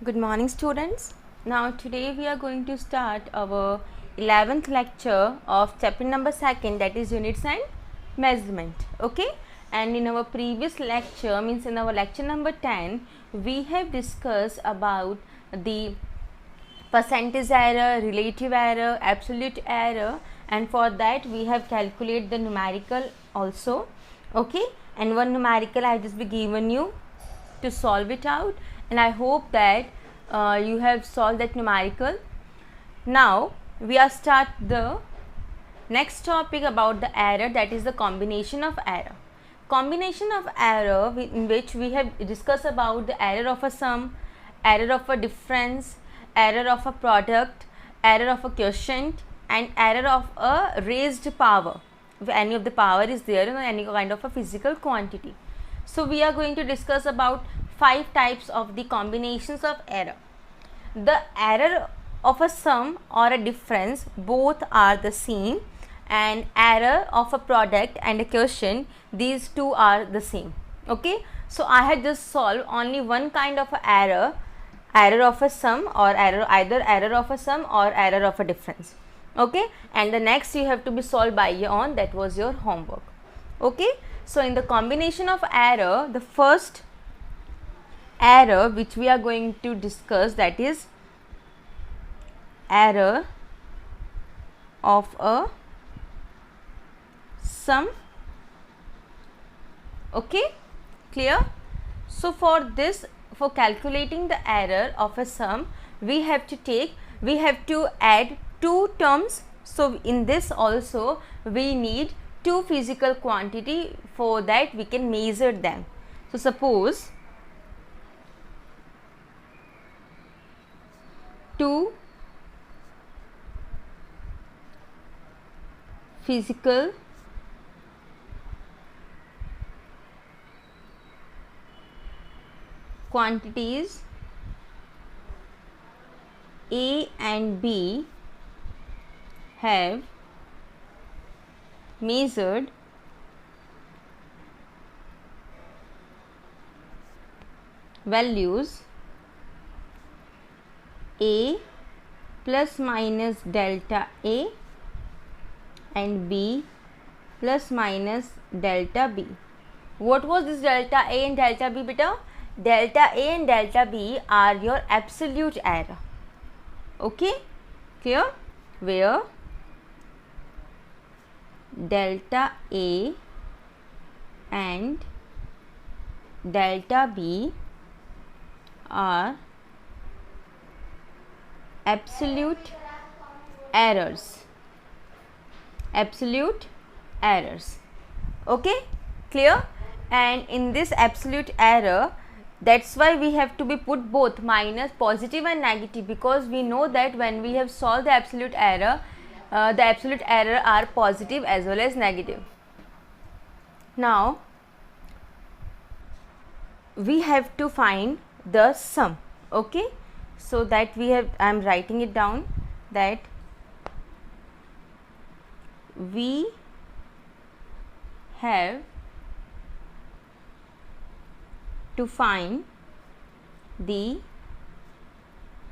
Good morning, students. Now today we are going to start our 11th lecture of chapter number 2, that is units and measurement. Okay, and in our previous lecture, means in our lecture number 10, we have discussed about the percentage error, relative error, absolute error, and for that we have calculated the numerical also. Okay, and one numerical I have just be given you to solve it out, and I hope that you have solved that numerical. Now we are start the next topic about the error, that is the combination of error. Combination of error in which we have discussed about the error of a sum, error of a difference, error of a product, error of a quotient, and error of a raised power, if any of the power is there in any kind of a physical quantity. So we are going to discuss about 5 types of the combinations of error. The error of a sum or a difference, both are the same, and error of a product and a quotient, these two are the same. Okay, so I had just solved only one kind of a error of a sum, or either error of a sum or error of a difference. Okay, and the next you have to be solved by your own, that was your homework. Okay, so in the combination of error, the first error which we are going to discuss, that is error of a sum. Okay, clear? So for this, for calculating the error of a sum, we have to add two terms. So in this also we need two physical quantity, for that we can measure them. So suppose two physical quantities A and B have measured values A plus minus delta A and B plus minus delta B. What was this delta A and delta B, beta? Delta A and delta B are your absolute error. Okay, clear? Where delta A and delta B are absolute errors. Okay, clear? And in this absolute error, that's why we have to be put both minus, positive and negative, because we know that when we have solved the absolute error are positive as well as negative. Now we have to find the sum. Okay, so that I am writing it down, that we have to find the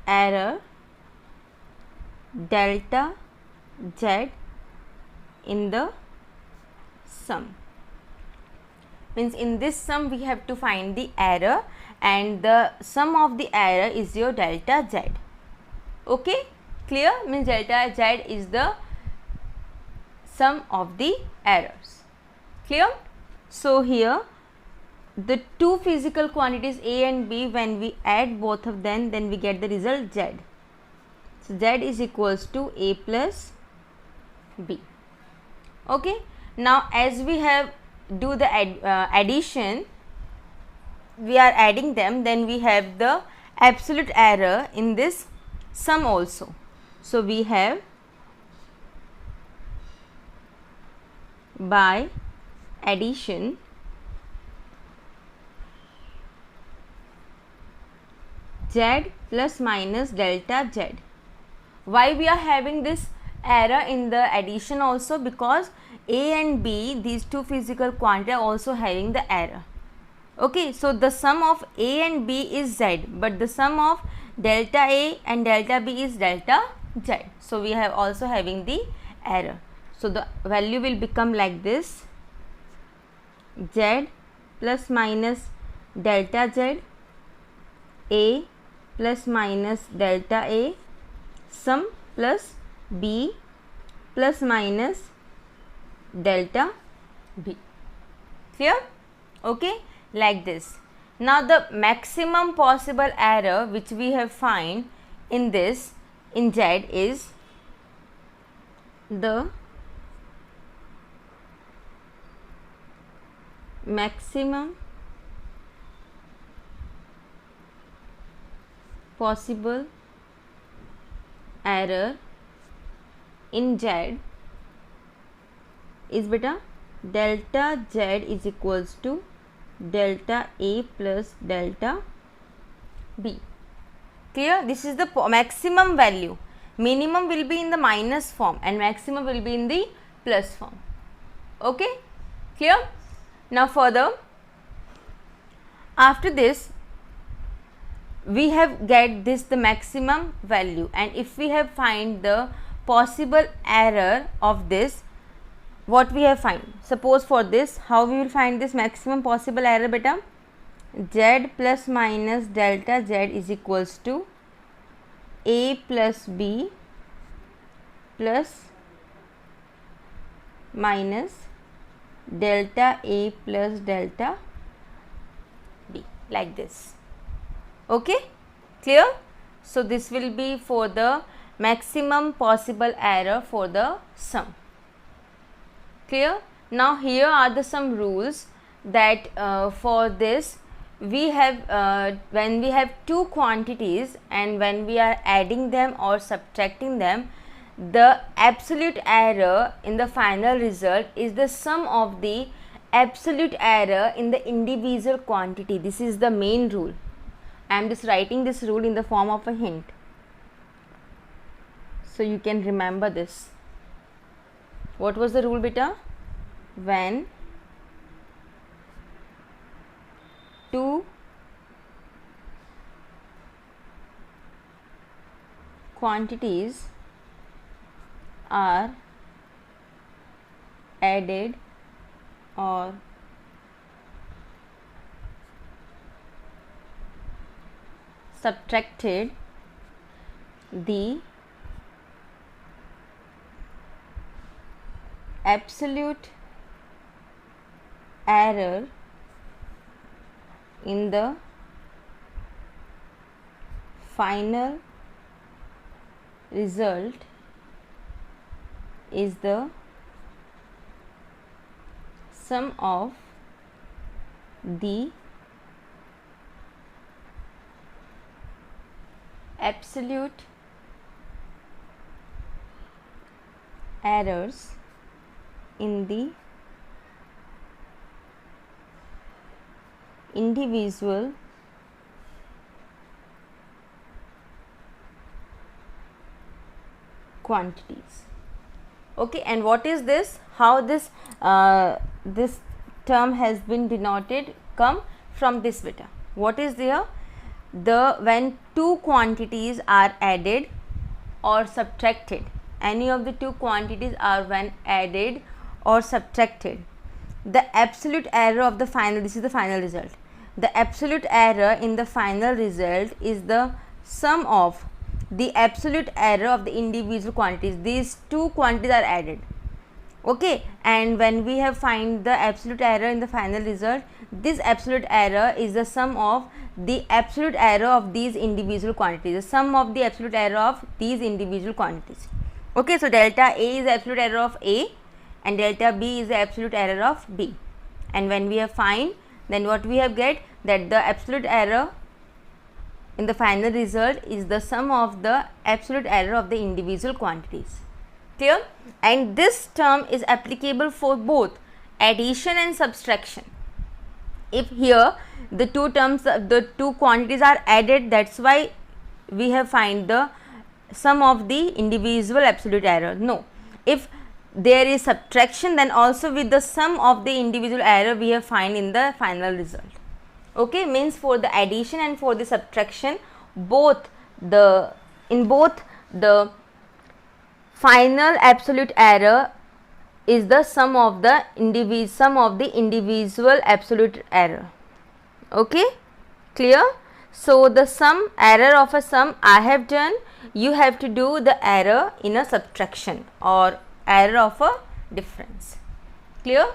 error delta Z in the sum. Means in this sum we have to find the error, and the sum of the error is your delta Z. Okay, clear? Means delta Z is the sum of the errors. Clear? So here the two physical quantities A and B, when we add both of them, then we get the result Z. So Z is equals to A plus B. Okay, now as we have do the addition, we are adding them, then we have the absolute error in this sum also. So we have by addition Z plus minus delta Z. Why we are having this error in the addition also? Because A and B, these two physical quantities, are also having the error. Okay, so the sum of A and B is Z, but the sum of delta A and delta B is delta Z. So we have also having the error. So the value will become like this: Z plus minus delta Z, A plus minus delta A, sum plus B plus minus delta B. Clear? Okay, like this. Now the maximum possible error which we have find in this in Z is the maximum possible error in Z is beta delta Z is equals to delta A plus delta B. Clear? This is the maximum value. Minimum will be in the minus form and maximum will be in the plus form. Okay? Clear? Now further, after this we have get this the maximum value, and if we have find the possible error of this, what we have find? Suppose for this, how we will find this maximum possible error beta? Z plus minus delta Z is equals to A plus B plus minus delta A plus delta B, like this. Okay, clear? So this will be for the maximum possible error for the sum. Clear? Now here are the some rules that for this we have when we have two quantities and when we are adding them or subtracting them, the absolute error in the final result is the sum of the absolute error in the individual quantity. This is the main rule. I am just writing this rule in the form of a hint, so you can remember this. What was the rule beta? When two quantities are added or subtracted, the absolute error in the final result is the sum of the absolute errors in the individual quantities. Okay, and what is this? How this this term has been denoted? Come from this beta. What is there? The when two quantities are added or subtracted, any of the two quantities are when added or subtracted, the absolute error of the final, this is the final result, the absolute error in the final result is the sum of the absolute error of the individual quantities. These two quantities are added. Okay, and when we have find the absolute error in the final result, this absolute error is the sum of the absolute error of these individual quantities, the sum of the absolute error of these individual quantities. Okay, so delta A is the absolute error of A and delta B is the absolute error of B, and when we have find, then what we have get, that the absolute error in the final result is the sum of the absolute error of the individual quantities. Clear? And this term is applicable for both addition and subtraction. If here the two terms, the two quantities are added, that's why we have find the sum of the individual absolute error. No, if there is subtraction, then also with the sum of the individual error we have find in the final result. Okay, means for the addition and for the subtraction, both the final absolute error is the sum of the individual absolute error. Okay, clear? So the sum error of a sum I have done, you have to do the error in a subtraction or error of a difference. Clear?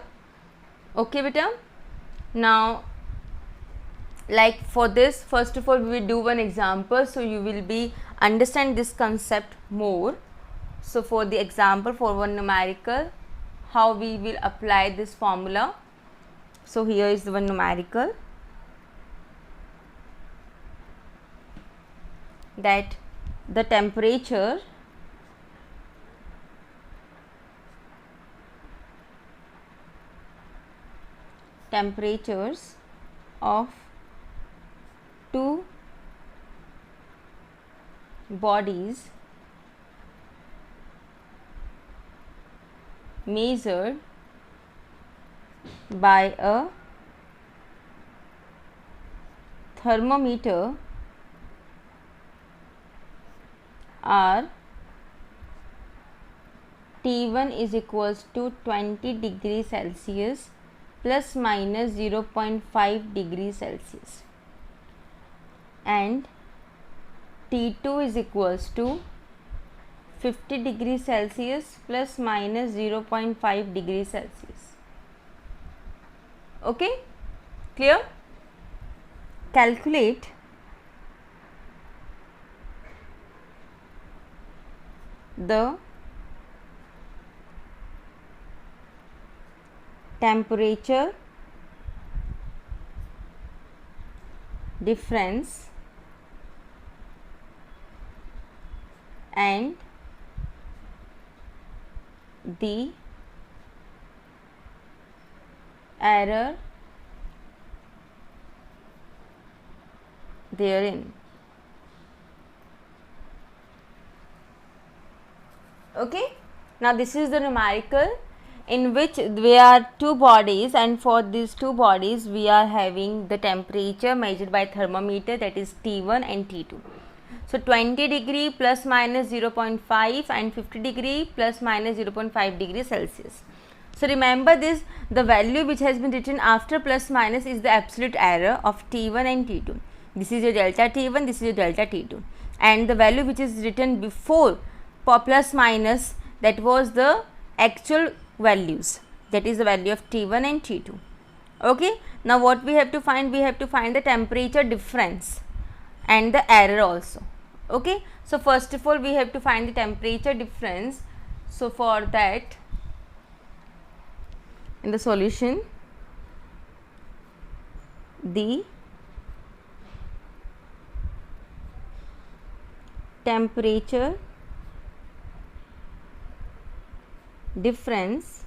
Okay beta. Now like for this, first of all we will do one example, so you will be understand this concept more. So for the example, for one numerical, how we will apply this formula. So here is the one numerical, that the temperatures of two bodies measured by a thermometer are T1 is equals to 20 degrees Celsius plus minus 0.5 degrees Celsius, and T2 is equals to 50 degrees Celsius plus minus 0.5 degrees Celsius. Okay, clear? Calculate the temperature difference and the error therein. Okay, now this is the numerical in which there are two bodies, and for these two bodies we are having the temperature measured by thermometer, that is T1 and T2. So 20 degree plus minus 0.5 and 50 degree plus minus 0.5 degrees Celsius. So remember this, the value which has been written after plus minus is the absolute error of T1 and T2. This is your delta T1, this is your delta T2, and the value which is written before plus minus, that was the actual values, that is the value of T1 and T2. Okay, now what we have to find? We have to find the temperature difference and the error also. Okay, so first of all we have to find the temperature difference. So for that, in the solution, the temperature difference,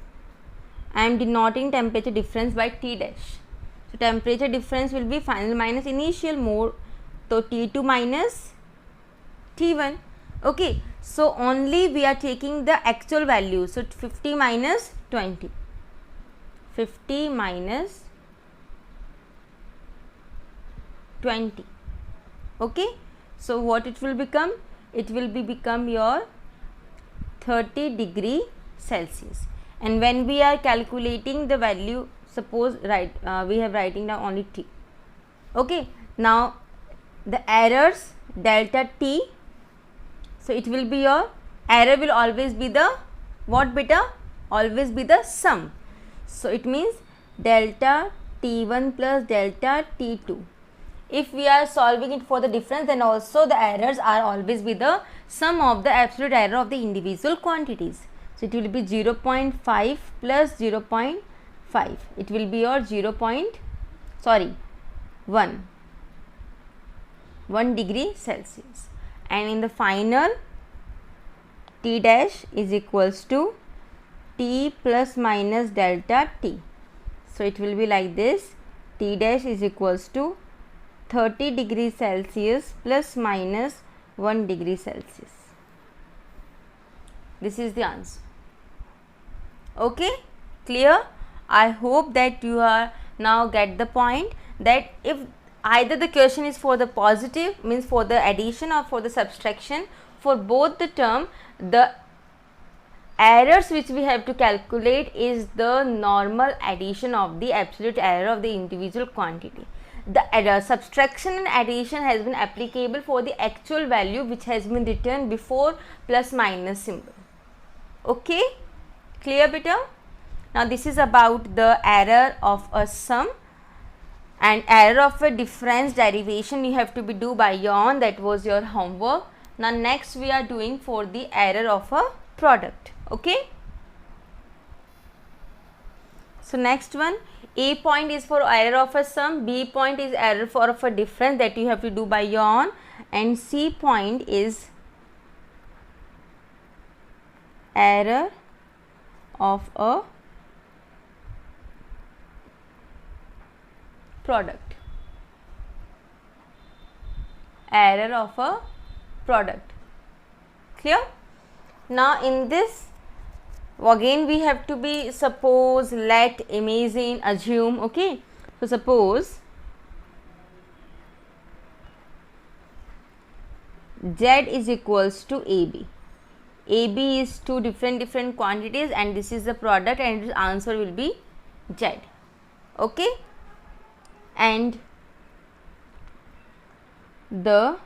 I am denoting temperature difference by T dash. So temperature difference will be final minus initial more, so T2 minus T1. Okay, so only we are taking the actual value. So 50 minus 20, 50 minus 20. Okay, so what it will become? It will become your 30 degree Celsius. And when we are calculating the value, suppose we have writing down only T. Okay, now the errors delta T, so it will be your error will always be the what beta? Always be the sum. So it means delta T1 plus delta T2. If we are solving it for the difference, then also the errors are always be the sum of the absolute error of the individual quantities. So it will be 0.5 plus 0.5. It will be your 1 degree Celsius. And in the final, T dash is equals to T plus minus delta T. So it will be like this, T dash is equals to 30 degrees Celsius plus minus 1 degree Celsius. This is the answer. Okay, clear? I hope that you are now get the point that if either the question is for the positive, means for the addition, or for the subtraction, for both the term, the errors which we have to calculate is the normal addition of the absolute error of the individual quantity. The subtraction and addition has been applicable for the actual value which has been written before plus minus symbol. Okay, clear beta? Now this is about the error of a sum, and error of a difference derivation you have to be do by your own, that was your homework. Now next we are doing for the error of a product. Okay, so next one, A point is for error of a sum, B point is error for of a difference, that you have to do by your own, and C point is error of a product, error of a product. Clear? Now in this again we have to be suppose, let, imagine, assume. Okay, so suppose Z is equals to AB. AB is two different quantities, and this is the product, and its answer will be Z. Okay, and the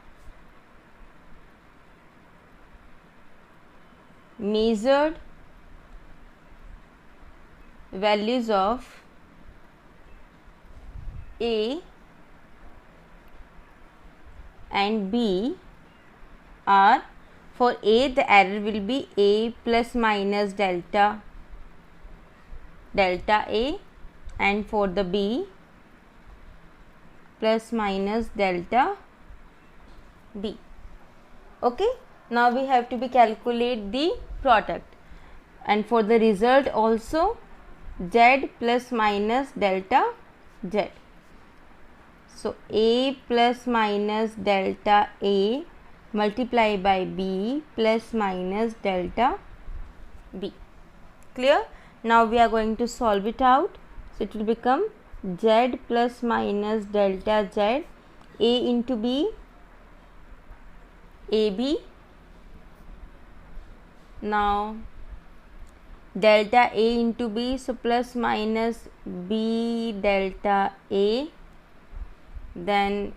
measured values of A and B are, for A the error will be A plus minus delta A, and for the B plus minus delta B. Okay, now we have to be calculate the product, and for the result also Z plus minus delta Z. So A plus minus delta A multiply by B plus minus delta B. Clear? Now we are going to solve it out. So it will become Z plus minus delta Z, A into B, AB. Now delta A into B, so plus minus B delta A, then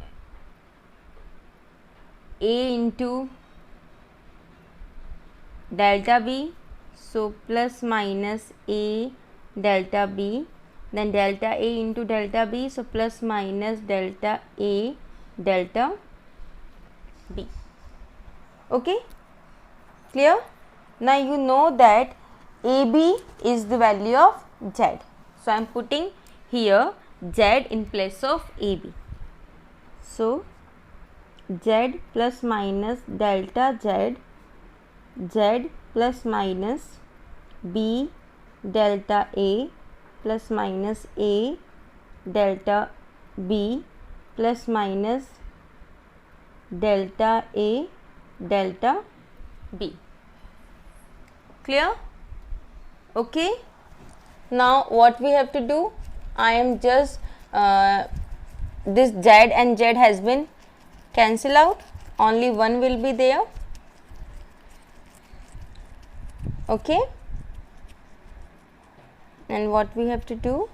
A into delta B, so plus minus A delta B, then delta A into delta B, so plus minus delta A delta B. Okay, clear? Now you know that AB is the value of Z, so I am putting here Z in place of AB. So Z plus minus delta Z, Z plus minus B delta A plus minus A delta B plus minus delta A delta B. Clear? Okay, now what we have to do, I am just this Z and Z has been cancel out, only one will be there. Okay, and what we have to do,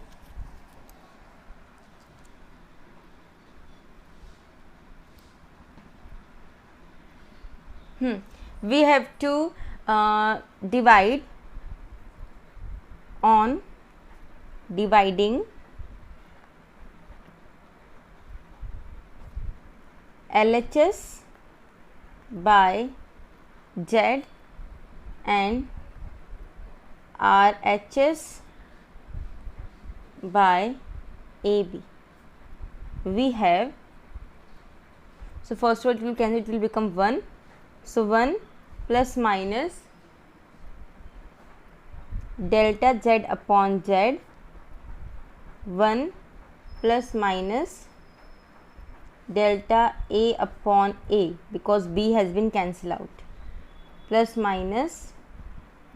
we have to divide on dividing LHS by Z and RHS by AB. We have, so first of all it will cancel, it will become 1. So 1 plus minus delta Z upon Z, 1 plus minus delta A upon A, because B has been cancelled out, plus minus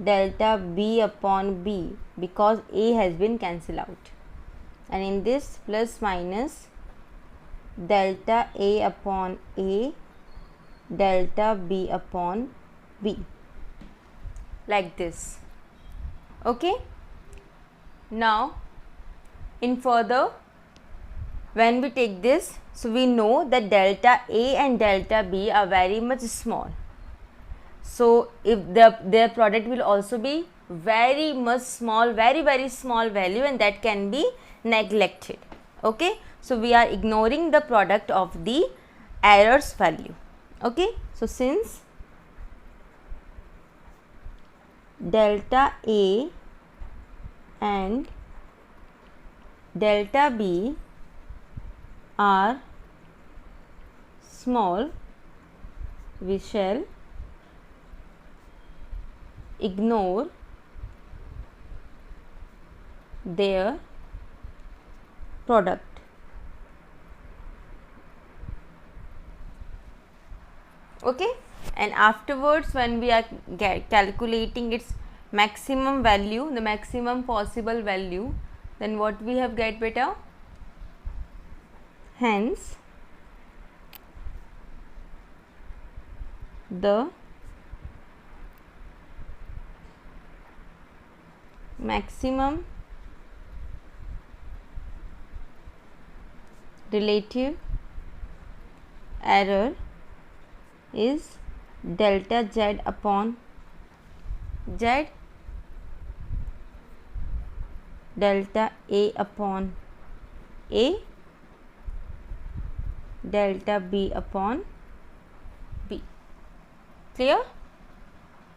delta B upon B, because A has been cancelled out, and in this plus minus delta A upon A, delta B upon B, like this. Okay. Now in further, when we take this, so we know that delta A and delta B are very much small. So if their product will also be very much small, very small value, and that can be neglected. Okay. So we are ignoring the product of the errors value. Okay. So since delta A and delta B are small, we shall ignore their product. Okay. And afterwards, when we are calculating its maximum value, the maximum possible value, then what we have get beta? Hence the maximum relative error is delta Z upon Z, delta A upon A, delta B upon B. Clear?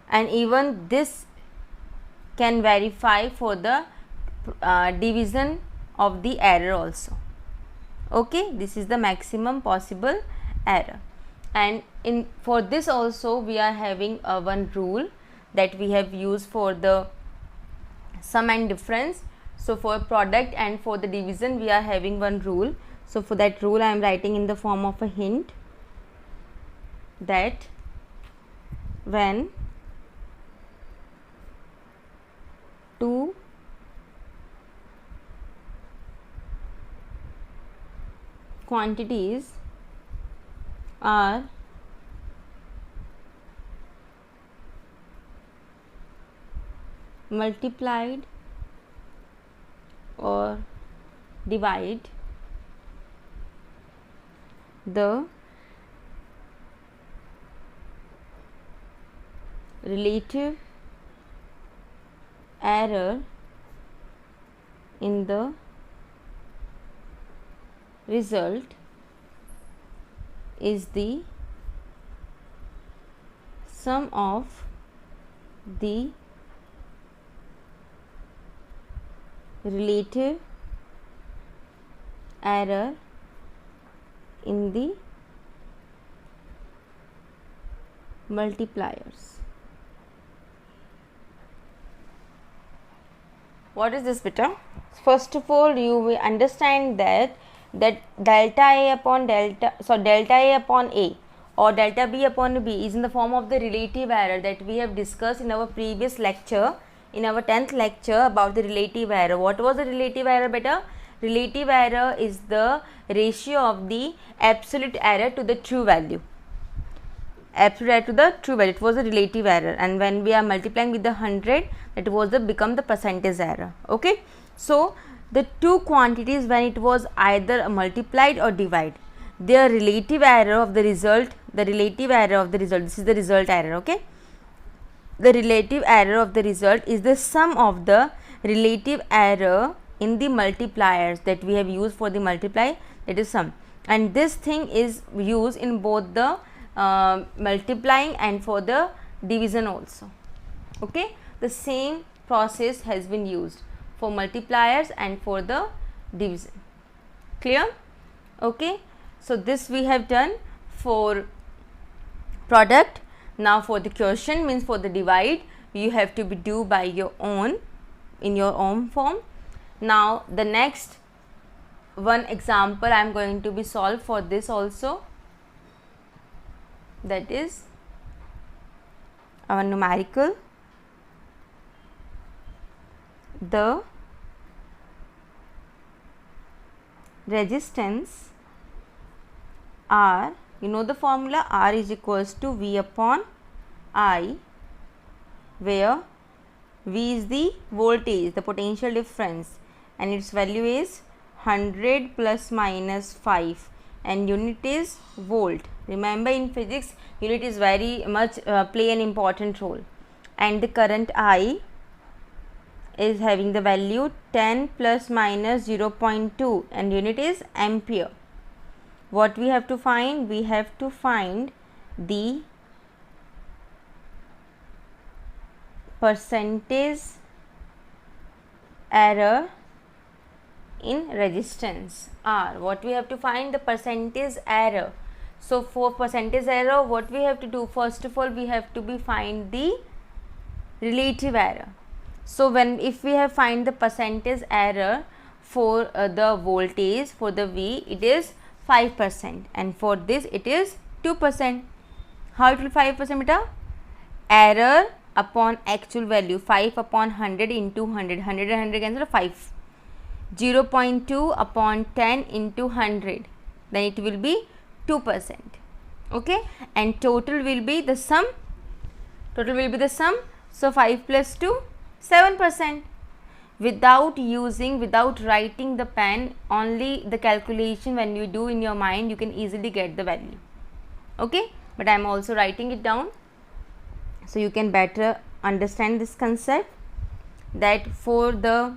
And even this can verify for the division of the error also. Okay, this is the maximum possible error. And for this also we are having one rule that we have used for the sum and difference. So for product and for the division we are having one rule. So for that rule I am writing in the form of a hint, that when two quantities are multiplied or divide, the relative error in the result is the sum of the relative error in the multipliers. What is this beta? First of all, you will understand that delta A upon delta A upon A or delta B upon B is in the form of the relative error that we have discussed in our previous lecture, in our 10th lecture about the relative error. What was the relative error beta? Relative error is the ratio of the absolute error to the true value. Absolute error to the true value, it was a relative error, and when we are multiplying with the 100, it was become the percentage error. Okay. So the two quantities, when it was either multiplied or divided, their relative error of the result, this is the result error. Okay. The relative error of the result is the sum of the relative error in the multipliers that we have used for the multiply, that is sum, and this thing is used in both the multiplying and for the division also. Okay. The same process has been used for multipliers and for the division. Clear? Okay. So this we have done for product. Now for the quotient, means for the divide, you have to be do by your own, in your own form. Now the next one example I am going to be solved for this also, that is our numerical, the resistance R, you know the formula, R is equals to V upon I, where V is the voltage, the potential difference, and its value is 100 plus minus 5, and unit is volt. Remember, in physics unit is very much play an important role. And the current I is having the value 10 plus minus 0.2, and unit is ampere. What we have to find? We have to find the percentage error in resistance R. What we have to find? The percentage error. So for percentage error, what we have to do? First of all, we have to find the relative error. So if we have find the percentage error for the voltage, for the V, it is 5%, and for this it is 2%. How it will 5%, beta? Error upon actual value, 5 upon 100 into 100, 100 and 100 cancel, 5. 0.2 upon 10 into 100, then it will be 2%. Okay, and total will be the sum. So 5 plus 2, 7%. Without writing the pen, only the calculation when you do in your mind, you can easily get the value. Okay, but I am also writing it down so you can better understand this concept, that for the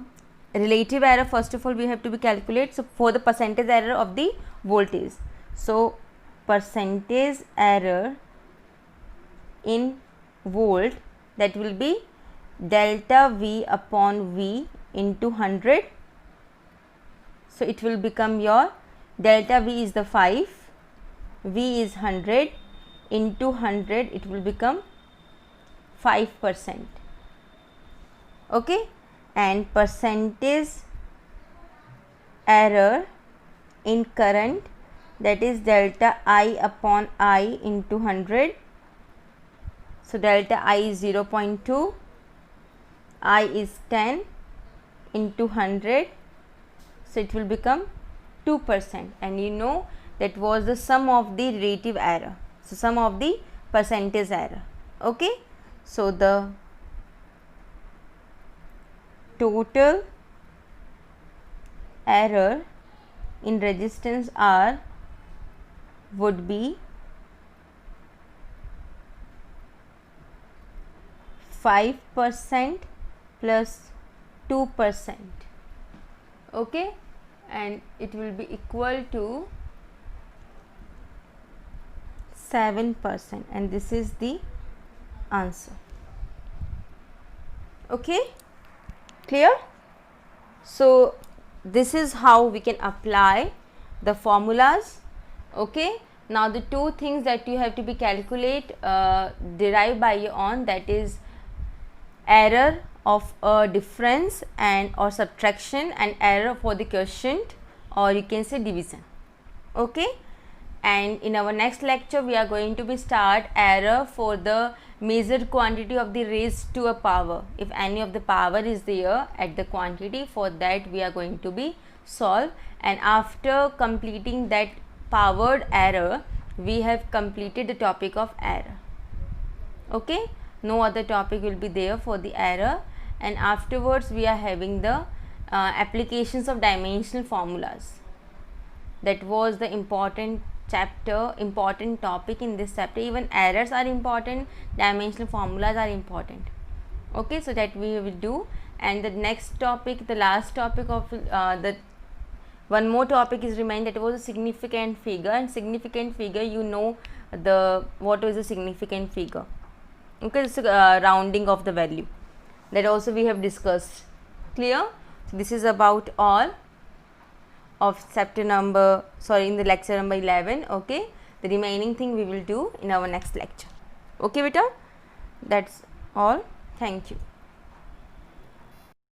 relative error, first of all we have to calculate. So for the percentage error of the voltage, so percentage error in volt, that will be delta V upon V into 100. So it will become your delta V is the 5, V is 100 into 100, it will become 5%. Okay, and percentage error in current, that is delta I upon I into 100. So delta I is 0.2, I is 10 into 100, so it will become 2%, and you know that was the sum of the relative error, so sum of the percentage error. Okay, so the total error in resistance R would be 5% plus 2%. Okay, and it will be equal to 7%, and this is the answer. Okay, clear? So this is how we can apply the formulas. Okay, now the two things that you have to derive by your own, that is error of a difference and or subtraction, and error for the quotient, or you can say division. Okay, and in our next lecture we are going to start error for the measured quantity of the raised to a power. If any of the power is there at the quantity, for that we are going to solve, and after completing that powered error, we have completed the topic of error. Okay, no other topic will be there for the error, and afterwards we are having the applications of dimensional formulas. That was the important chapter, important topic in this chapter. Even errors are important, dimensional formulas are important. Okay, so that we will do. And the next topic, the last topic of the one more topic is remained, that was a significant figure. And significant figure, you know what is a significant figure. Okay, it's a rounding of the value, that also we have discussed. Clear? So this is about all of chapter number, in the lecture number 11. Okay, the remaining thing we will do in our next lecture. Okay beta, that's all. Thank you.